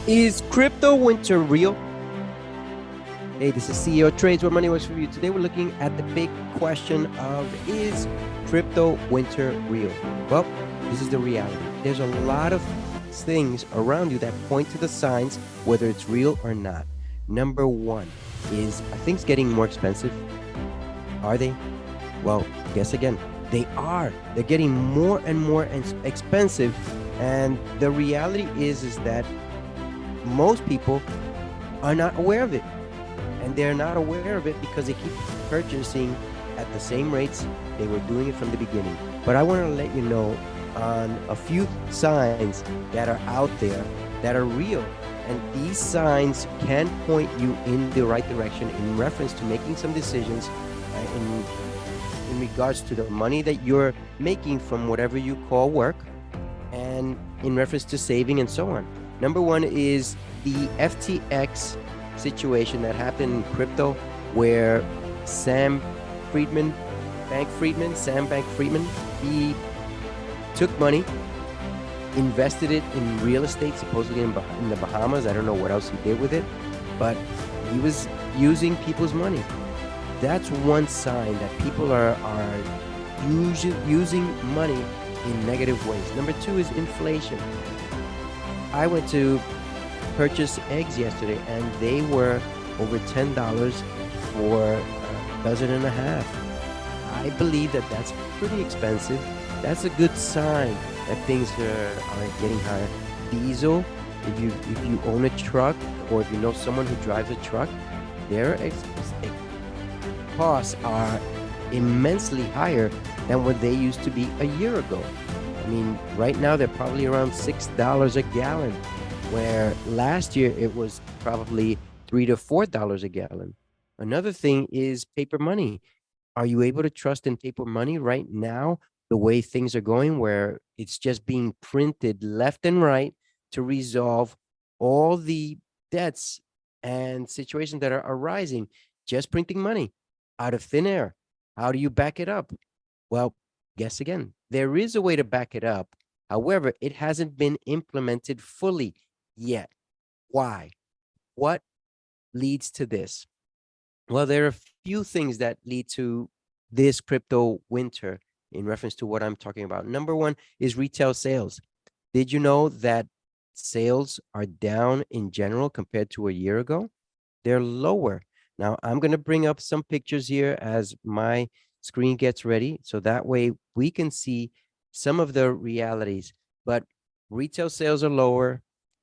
Is crypto winter real? Hey, this is CeoTrades, where money works for you. Today we're looking at the big question of, is crypto winter real? Well, this is the reality. There's a lot of things around you that point to the signs whether it's real or not. Number one is, are things getting more expensive? Are they? Well, guess again. They are. They're getting more and more expensive. And the reality is that most people are not aware of it. And they're not aware of it because they keep purchasing at the same rates they were doing it from the beginning. But I want to let you know on a few signs that are out there that are real. And these signs can point you in the right direction in reference to making some decisions in regards to the money that you're making from whatever you call work, and in reference to saving and so on. Number one is the FTX situation that happened in crypto, where Sam Bankman-Fried, he took money, invested it in real estate, supposedly in the Bahamas. I don't know what else he did with it, but he was using people's money. That's one sign that people are using money in negative ways. Number two is inflation. I went to purchase eggs yesterday, and they were over $10 for a dozen and a half. I believe that that's pretty expensive. That's a good sign that things are getting higher. Diesel, if you own a truck, or if you know someone who drives a truck, their costs are immensely higher than what they used to be a year ago. I mean, right now they're probably around $6 a gallon, where last year it was probably $3 to $4 a gallon. Another thing is paper money. Are you able to trust in paper money right now, the way things are going, where it's just being printed left and right to resolve all the debts and situations that are arising? Just printing money out of thin air. How do you back it up? Well, guess again. There is a way to back it up. However, it hasn't been implemented fully yet. Why? What leads to this? Well, there are a few things that lead to this crypto winter in reference to what I'm talking about. Number one is retail sales. Did you know that sales are down in general compared to a year ago? They're lower. Now, I'm going to bring up some pictures here as my screen gets ready, so that way we can see some of the realities. But retail sales are lower,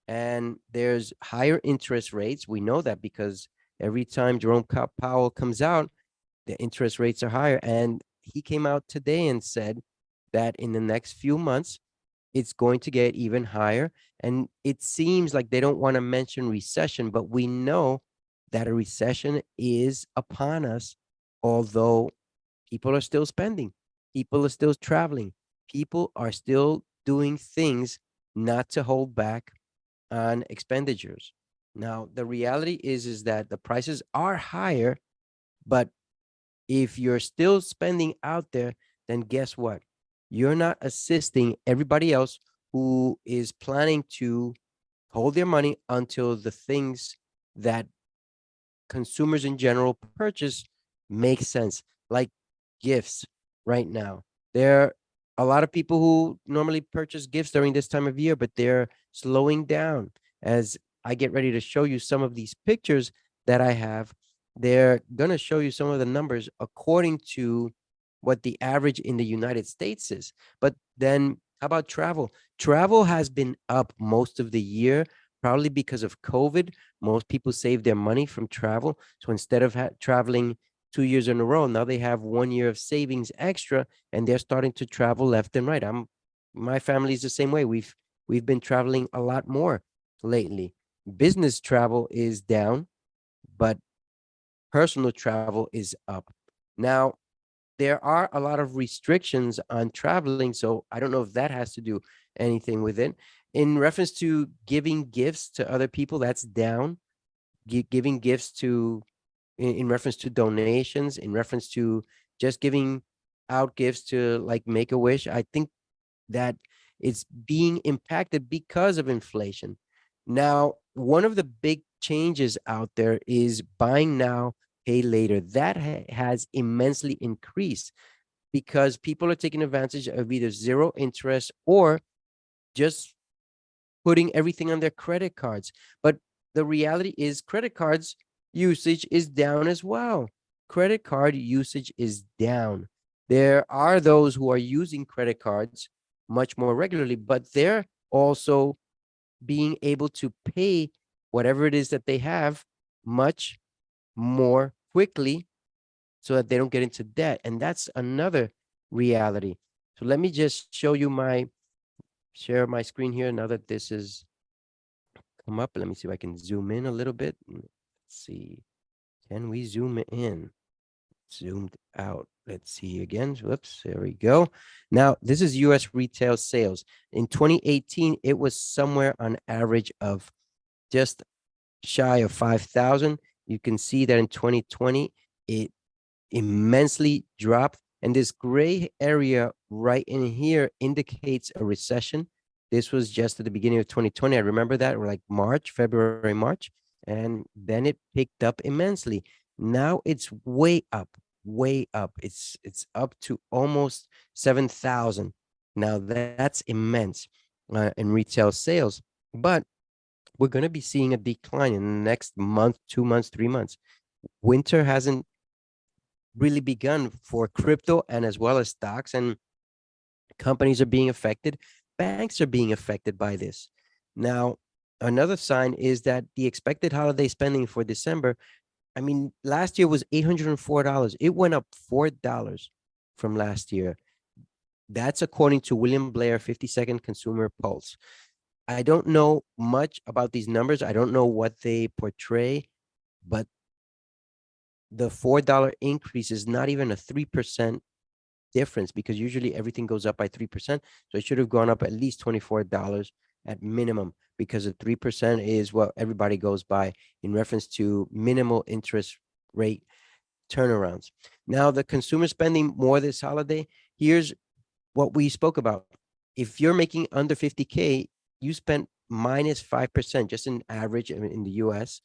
and there's higher interest rates. We know that because every time Jerome Powell comes out, the interest rates are higher. And he came out today and said that in the next few months, it's going to get even higher. And it seems like they don't want to mention recession, but we know that a recession is upon us, although people are still spending, people are still traveling, people are still doing things not to hold back on expenditures. Now, the reality is that the prices are higher, but if you're still spending out there, then guess what? You're not assisting everybody else who is planning to hold their money until the things that consumers in general purchase make sense, like gifts right now. There are a lot of people who normally purchase gifts during this time of year, but they're slowing down. As I get ready to show you some of these pictures that I have, they're going to show you some of the numbers according to what the average in the United States is. But then how about travel? Travel has been up most of the year, probably because of COVID. Most people save their money from travel. So instead of traveling 2 years in a row, now they have 1 year of savings extra, and they're starting to travel left and right. My family is the same way. We've been traveling a lot more lately. Business travel is down, but personal travel is up. Now, there are a lot of restrictions on traveling, so I don't know if that has to do anything with it. In reference to giving gifts to other people, that's down. Giving gifts to, in reference to donations, in reference to just giving out gifts to like Make-A-Wish, I think that it's being impacted because of inflation. Now, one of the big changes out there is buying now, pay later. That has immensely increased because people are taking advantage of either zero interest or just putting everything on their credit cards. But the reality is, credit cards usage is down as well. Credit card usage is down. There are those who are using credit cards much more regularly, but they're also being able to pay whatever it is that they have much more quickly so that they don't get into debt. And that's another reality. So let me just show you share my screen here now that this is come up. Let me see if I can zoom in a little bit. Let's see. Can we zoom in? Zoomed out. Let's see again. Whoops. There we go. Now, this is US retail sales. In 2018, it was somewhere on average of just shy of 5,000. You can see that in 2020, it immensely dropped. And this gray area right in here indicates a recession. This was just at the beginning of 2020. I remember that, like March, February, March. And then it picked up immensely. Now it's way up, way up. It's up to almost 7,000. Now that's immense in retail sales. But we're going to be seeing a decline in the next month, 2 months, 3 months. Winter hasn't really begun for crypto and as well as stocks, and companies are being affected. Banks are being affected by this. Now, another sign is that the expected holiday spending for December, I mean, last year was $804. It went up $4 from last year. That's according to William Blair 52nd Consumer Pulse. I don't know much about these numbers. I don't know what they portray, but the $4 increase is not even a 3% difference because usually everything goes up by 3%. So it should have gone up at least $24 at minimum because the 3% is what everybody goes by in reference to minimal interest rate turnarounds. Now, the consumer spending more this holiday, here's what we spoke about. If you're making under 50K, you spent minus 5%, just an average in the US.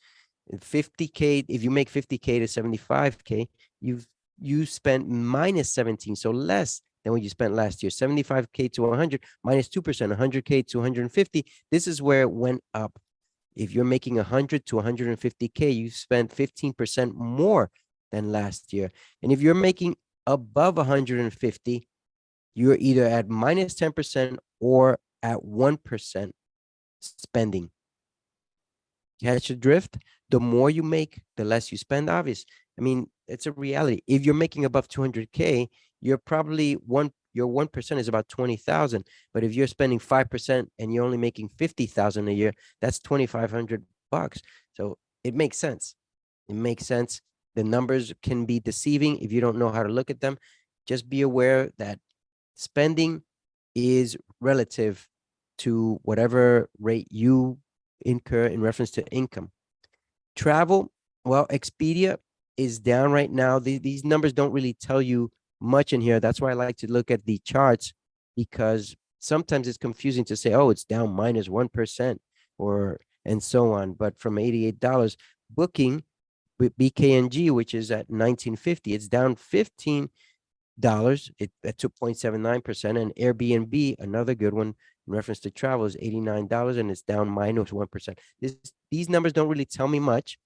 50K, if you make 50K to 75K, you spent minus 17, so less than what you spent last year. 75K to 100 minus 2%, 100K to 150. This is where it went up. If you're making 100 to 150K, you spent 15% more than last year. And if you're making above 150, you're either at minus 10% or at 1% spending. Catch the drift? The more you make, the less you spend, obvious. I mean, it's a reality. If you're making above 200K, you're probably your 1% is about 20,000. But if you're spending 5% and you're only making 50,000 a year, that's 2,500 bucks. So it makes sense. It makes sense. The numbers can be deceiving if you don't know how to look at them. Just be aware that spending is relative to whatever rate you incur in reference to income. Travel, well, Expedia is down right now. These numbers don't really tell you much in here. That's why I like to look at the charts, because sometimes it's confusing to say, oh, it's down minus 1% or and so on. But from $88, Booking with BKNG, which is at 1950, it's down $15. At 2.79%. And Airbnb, another good one in reference to travel, is $89 and it's down minus 1%. These numbers don't really tell me much.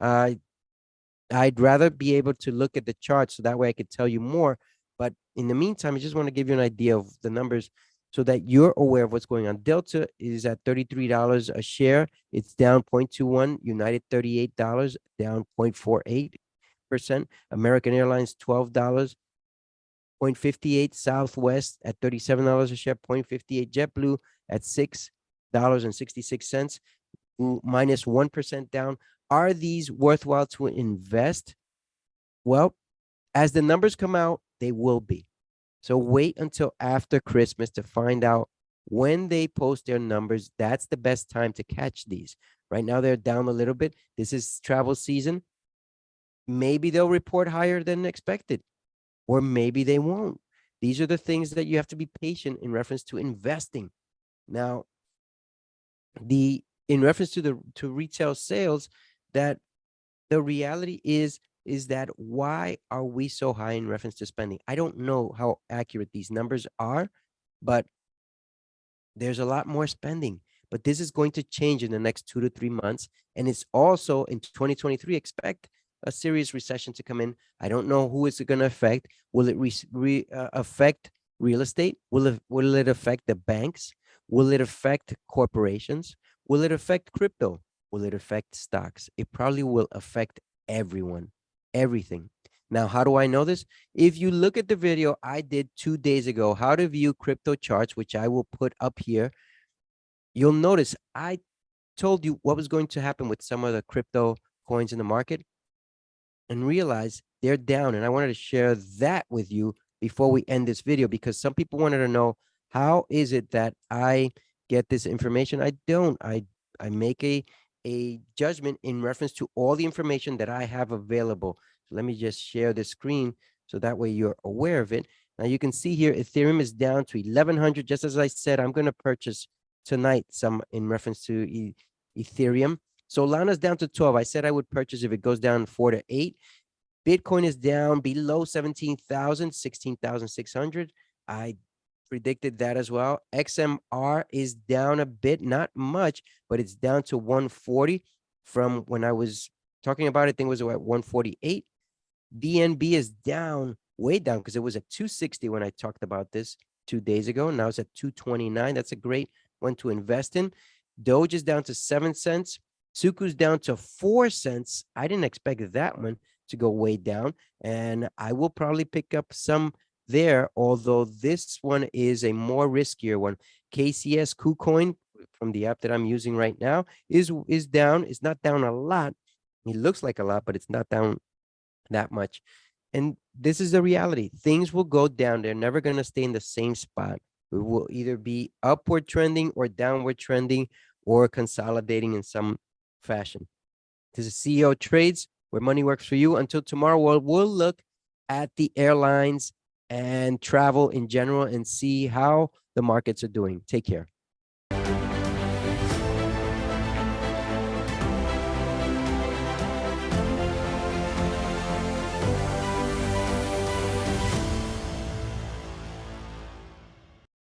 I'd rather be able to look at the chart so that way I could tell you more. But in the meantime, I just want to give you an idea of the numbers so that you're aware of what's going on. Delta is at $33 a share. It's down 0.21. United, $38, down 0.48%. American Airlines, $12. 0.58. Southwest at $37 a share, 0.58. JetBlue at $6.66, minus 1% down. Are these worthwhile to invest? Well, as the numbers come out, they will be. So wait until after Christmas to find out when they post their numbers. That's the best time to catch these. Right now, they're down a little bit. This is travel season. Maybe they'll report higher than expected, or maybe they won't. These are the things that you have to be patient in reference to investing. Now, the in reference to to retail sales, that the reality is that why are we so high in reference to spending? I don't know how accurate these numbers are, but there's a lot more spending. But this is going to change in the next 2 to 3 months. And it's also in 2023, expect a serious recession to come in. I don't know who is it going to affect. Will it affect real estate? Will it affect the banks? Will it affect corporations? Will it affect crypto? Will it affect stocks? It probably will affect everyone, everything. Now, how do I know this? If you look at the video I did 2 days ago, how to view crypto charts, which I will put up here, you'll notice I told you what was going to happen with some of the crypto coins in the market, and realize they're down. And I wanted to share that with you before we end this video, because some people wanted to know, how is it that I get this information? I don't. I make a judgment in reference to all the information that I have available. So let me just share the screen so that way you're aware of it. Now you can see here Ethereum is down to 1100. Just as I said, I'm going to purchase tonight some in reference to Ethereum. Solana's down to 12. I said I would purchase if it goes down 4 to 8. Bitcoin is down below 17,000, 16,600. I predicted that as well. XMR is down a bit, not much, but it's down to 140 from when I was talking about it. I think it was at 148. BNB is down, way down, because it was at 260 when I talked about this 2 days ago. Now it's at 229. That's a great one to invest in. Doge is down to 7 cents. Suku's down to 4 cents. I didn't expect that one to go way down, and I will probably pick up some there, although this one is a more riskier one. KCS KuCoin from the app that I'm using right now is down. It's not down a lot. It looks like a lot, but it's not down that much. And this is the reality. Things will go down. They're never going to stay in the same spot. It will either be upward trending or downward trending or consolidating in some fashion. This is CEO Trades, where money works for you. Until tomorrow, we'll look at the airlines and travel in general and see how the markets are doing. Take care.